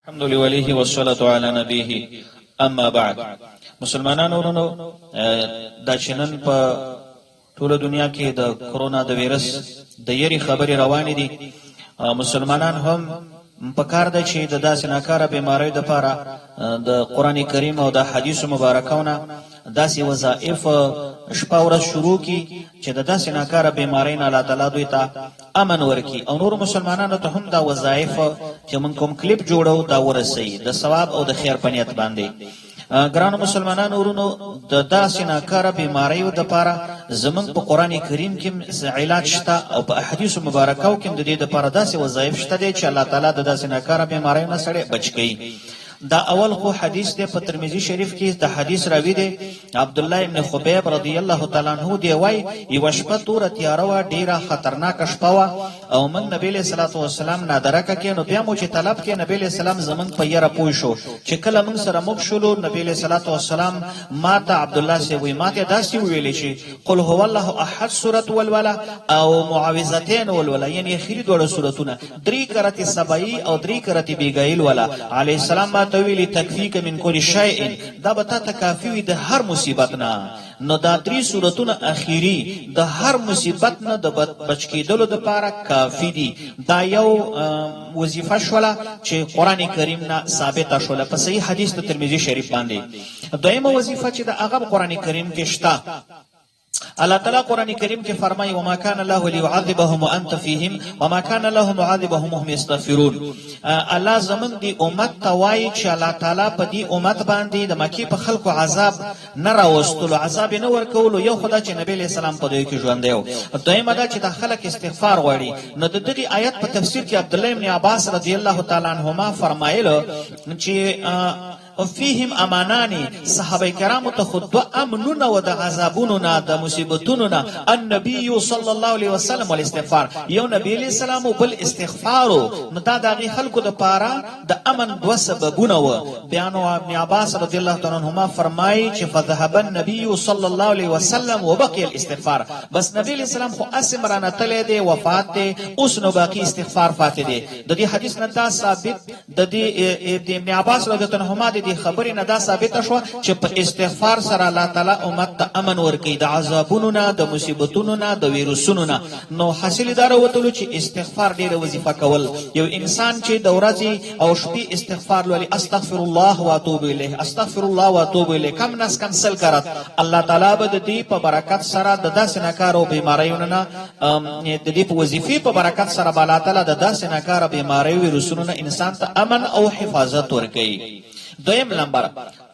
الحمد لله والصلاة على نبيه اما بعد. مسلمانانو ورونو دا چنن په ټوله دنیا کې د کرونا د ویروس د یری خبري روانې دي. مسلمانان هم په کار ده چې د داسې ناکاره بیماری د پاره د قران کریم او د حدیث مبارکونه داسې وظایف شپه ورځ شروع کی چې د داسې ناکاره بیماری نه الله تعالی دوی ته امن ورکي او نور مسلمانانو ته هم دا وظایف چې من کوم کلیپ جوړو دا ورسي د ثواب او د خیر په نیت باندې. ګران مسلمانانو ورونو د داسې ناکاره بیماریو د پاره زمون په قران کریم کې علاج شته او په احادیث مبارکاو کې د دې د پاره داسې وظایف شته چې الله تعالی د داسې ناکاره بیماریو نه سړی بچ کړي. دا اول خو حدیث ده په ترمذی شریف کې د حدیث راوی دی عبد الله ابن خبیب رضی الله تعالی عنہ دی وای یو شپه تور تیاروا ډیره خطرناک شپه وا او من نبی له صلوات و سلام نادرکه کې نو بیا مو چې طلب کې نبی له سلام زمون په یره پوه شو چې کله موږ سره مخ شولو نبی له صلوات و سلام ماته عبد الله سی وای ماته داسې ویلې چې قل هو الله احد سوره والولا او معوذتين والولا یعنی اخیری دوه سورتونه درې کرته سبعی او درې کرته بیګایل ولا علی السلام تویلی تکفیک من کل شیء دا بتا تکافی وي د هر مصیبت نه. نو دا درې سورتونه اخیری د هر مصیبت نه د بچ کېدلو د پاره کافی دي. دا یو وظیفه شوله چې قران کریم نه ثابته شوله په صحیح حدیث د ترمذی شریف باندې. دویمه وظیفه چې د هغه قران کریم کې شته الله تعالی قران کریم کې فرمایي وما كان الله ليعذبهم وانت فيهم وما كان الله معذبهم وهم يستغفرون. الله زمون دی امت توای چې الله تعالی په دې امت باندې د مکی په خلکو عذاب نه راوستلو عذاب نه ورکولو یو خدای چې نبی له سلام په دوی کې ژوند دیو. دویمه دا چې د خلک استغفار غواړي. نو د دې آیت په تفسیر کې عبد الله ابن عباس رضی الله تعالی عنهما فرمایله چې وفيهم امانان صحابه کرامو ته خود امنون و د عذابونو نه د مصیبتونو نه النبي صلی الله علیه وسلم والاستغفار یو نبی علیہ السلام بل استغفار نو دا د خلکو د پاره د امن دو سببونه و. بیان ابن عباس رضی الله تعالی عنهما فرمایي چې فذهب النبي صلی الله علیه وسلم وبقي الاستغفار بس نبی علیہ السلام خو اسمرانه تله دی وفات دی اوس نو باقی استغفار فاتح دی. د دې حدیث نه دا ثابت د دې ابن عباس رضی الله عنهما دې خبرې نه دا ثابته شو چې په استغفار سره الله تعالی امت ته امن ورکړي د عذابونو نه د مصیبتونو نه د ویروسونو نه. نو حاصل دار وته چې استغفار ډیره وظیفه کول. یو انسان چې د ورځې او شپې استغفار لولي استغفر الله واتوب الیه استغفر الله واتوب الیه کم نس کنسل کرات الله تعالی به د دې په برکت سره د داسې ناکارو بیماریونو نه د دې په وظیفه په برکت سره الله تعالی د داسې ناکارو بیماریو ویروسونو نه انسان ته امن او حفاظت ورکړي. دویم نمبر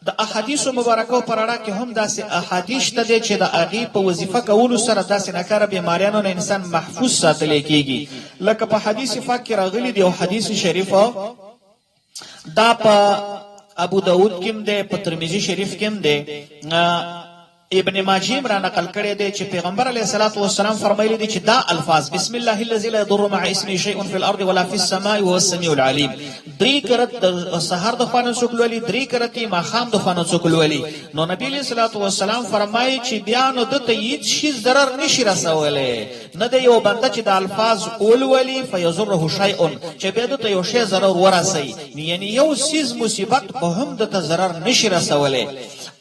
د احادیث مبارکو پر اړه کې هم داسې احادیث ته چې د اغي په وظیفه کولو سره داسې ناکاره بیماریانو نه انسان محفوظ ساتل کېږي. لکه په حدیث پاک کې راغلي دی او حدیث شریف دا په ابو داود کې هم دی په ترمذی شریف کې هم دی. ابن ماجه را نقل کړی دی چې پیغمبر علیه الصلاۃ والسلام فرمایلی دی چې دا الفاظ بسم الله الذي لا يضر مع اسمه شيء في الارض ولا في السماء وهو السميع العليم درې کرت د سحر د خوانو څوکلولي درې کرتې ماخام د خوانو څوکلولي. نو نبی علیه الصلاۃ والسلام فرمایي چې بیا نو د هیڅ شي ضرر نشي رسولای نه د یو بنده چې د الفاظ اولولي فيضره شيء چې بیا د یو شی ضرر ورسي یعنی یو سیز مصیبت په هم د ضرر نشي رسولای.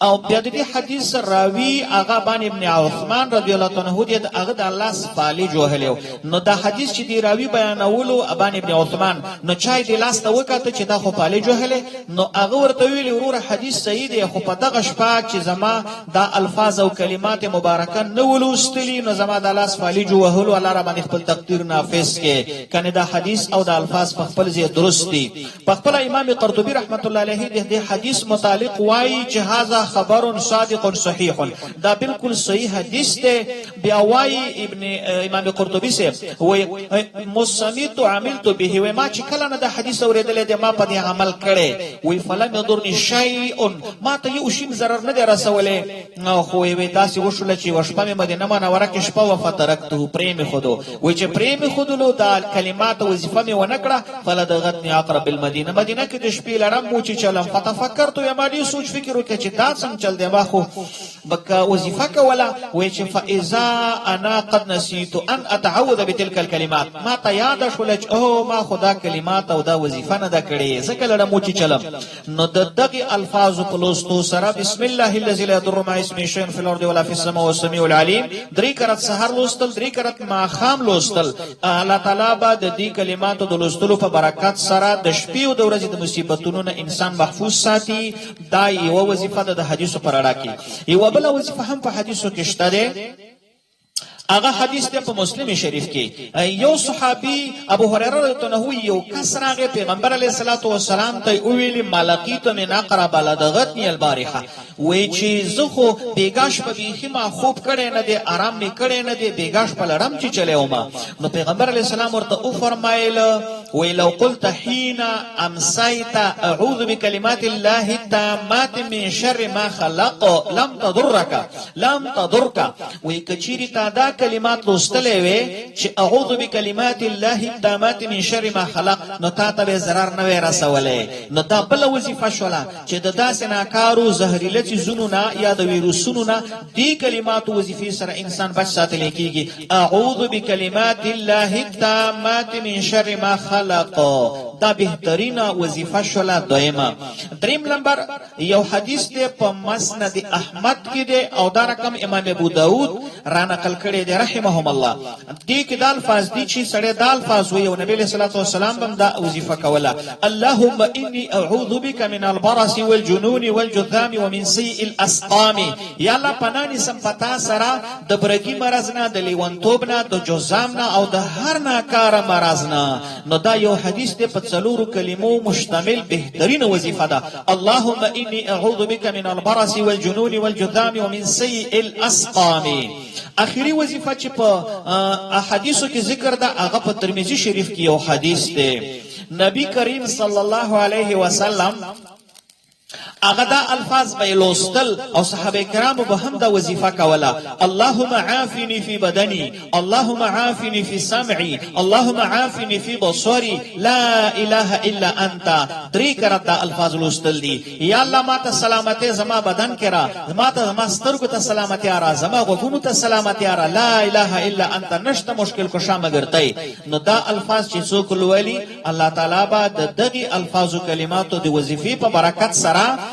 او بیا د دې حدیث راوی هغه باندې ابن عثمان رضی الله تعالی عنہ دې هغه د الله سپالی جوهلو. نو دا حدیث چې دی راوی بیانولو ابان ابن عثمان نو چای دی لاس ته وکړه چې دا خو پالی جوهله. نو هغه ورته ویلی ورور حدیث صحیح دی خو په دغه شپه چې زما دا الفاظ او کلمات مبارکه نو ولوستلی نو زما د الله سپالی جوهلو الله را باندې خپل تقدیر نافذ کې کنه دا حدیث او دا الفاظ په خپل ځای درست دي. په خپل امام قرطبی رحمت الله علیه دې حدیث متعلق وایي چې هاذا خبر صادق صحیح دا بالکل صحیح حدیث ته. بیا وایي ابن امام قرطبی سے وای مصنیت عملت به و ما چې کله نه د حدیث اوریدل دي ما په دې عمل کړي وی فلم يضرني شيء ما ته یو شی ضرر نه رسولې. نو خو وی تاسو وشول چې وشپه مدینه منوره کې شپه و فترکته پریم خودو وی چې پریم خودلو دا کلمات وظیفه می ونکړه فلدغتني اقرب المدینه مدینه کې د شپې لرم مو چې چلم فتفکرت یا ما دې سوچ فکر وکړ چې دا څنګه چل دی ما خو بک وظیفه کوله وای چې فاذا انا قد نسيت ان اتعوذ بتلك الكلمات ما ته یاد شول چې او ما خدا کلمات او دا وظیفه نه دا کړې زکه لړ مو چې چلم نو دغه الفاظ په لوستو سره بسم الله الذي لا يضر مع اسمه شيء في الارض ولا في السماء والسميع العليم درې کرت سحر لوستل درې کرت ما خام لوستل الله تعالی با د دې کلماتو د لوستلو په برکت سره د شپې او د ورځې د مصیبتونو نه انسان محفوظ ساتي دا یو وظیفه د حدیثو پر اړه کې یو بل وظیفه هم په حدیثو کې شته ده اغه حدیث ته په مسلم شریف کې یو صحابي ابو هريره رضی الله عنه یو کس راغی پیغمبر علیه الصلاۃ والسلام ته ویلی ملقیت من اقرب بلدغتنی البارحه وی چې زه خو بیګاش په بیخي ما خوب کړي نه دي آرام می کړي نه دي بیګاش په لړم چې چلے ما نو پیغمبر علیه السلام ورته او فرمایل وی لو قلت حين امسيت اعوذ بكلمات الله التامات من شر ما خلق لم تضرك وی کچيري تا دا کلمات لوستلې وي چې اعوذ بکلمات الله التامات من شر ما خلق نو تا ته zarar نه وي رسولې نو دا بل وظیفه شولا چې د داسې ناکارو زهريله چیزونو نه یا د ویروسونو نه دی کلمات وظیفه سره انسان بچ ساتل کیږي اعوذ بکلمات الله التامات من شر ما خلق دا بهترینه وظیفه شولا دویمه دریم نمبر یو حدیث دی په مسند احمد کې دی او دا رقم امام ابو داود را نقل کړي رحمهم الله دې کې د الفاظ دي چې سړی د الفاظ وي او نبی له صلوات والسلام بم دا وظیفه کوله اللهم اني اعوذ بك من البرص والجنون والجذام ومن سيء الاسقام یا الله پناني سم پتا سره د برګي مرز نه د لیونتوب نه د جذام نه او د هر ناکار مرز نه نو دا یو حدیث دی په څلورو کلمو مشتمل بهترین وظیفه ده اللهم اني اعوذ بك من البرص والجنون والجذام ومن سيء الاسقام اخیری وظیفه چې په احادیثو کې ذکر ده هغه په ترمذی شریف کې یو حدیث دی نبی کریم صلی الله علیه وسلم هغه دا الفاظ به لوستل او صحابه کرامو به هم دا وظیفه کوله اللهم عافني في بدني اللهم عافني في سمعي اللهم عافني في بصري لا اله الا انت درې کرات دا الفاظ لوستل دي یا الله ما ته سلامتی زما بدن کرا ما ته زما سترګو ته سلامتی را زما غوږونو ته سلامتی را لا اله الا انت نشته مشکل کو شامه ګرځي نو دا الفاظ چې څوک لولي الله تعالی با د دغه الفاظو کلماتو د وظیفې په برکت سره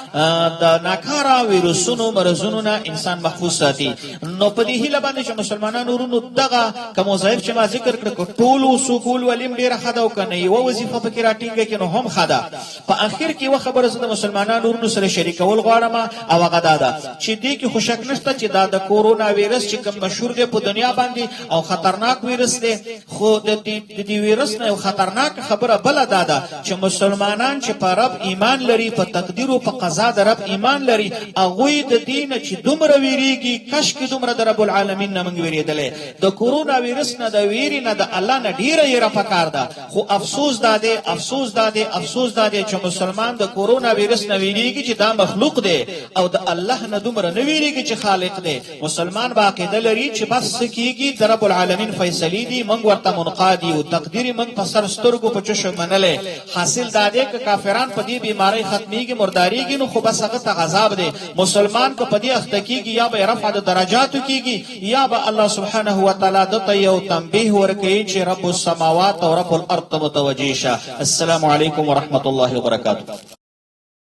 د ناکارا ویروسونو مرزونو نه انسان محفوظ ساتي نو په دې هیله باندې چې مسلمانانو ورونو دغه کوم ځای چې ما ذکر کړ ټولو سکول ولیم ډیره خدا او کنه یو وظیفه پکې راټینګه کینو هم خدا په اخر کې و خبره زده مسلمانانو ورونو سره شریکول غواړم او هغه دا چې دې کې خوشک نشته چې دا د کورونا وایرس چې کوم مشهور دی په دنیا باندې او خطرناک وایرس دی خو د دې وایرس نه یو خطرناک خبره بل ده چې مسلمانان چې په رب ایمان لري په تقدیر او په قضا د رب ایمان لري هغه د دین چې دومره ویریږي کاش کې دومره د رب العالمین نه منګ ویریدلې د کورونا وایرس نه د ویری نه د الله نه ډیره یې پکار ده خو افسوس داده چې مسلمان د کورونا وایرس نه ویریږي چې دا مخلوق دی او د الله نه دومره نه ویریږي چې خالق دی مسلمان باقاعده لري چې بس کیږي د رب العالمین فیصله دي منګ ورته منقادي او تقدیر منګ په سر سترګو په چشم منلې حاصل داده ک کافران په دې بیماری ختميږي مرداریږي نو خو بس هغه ته عذاب دی مسلمان کو په دې اخته کیږي یا به رفع د درجاتو کیږي یا به الله سبحانه و تعالی د ته یو تنبیه ورکړي چې رب السماوات او رب الارض متوجی شه السلام علیکم ورحمت الله وبرکاته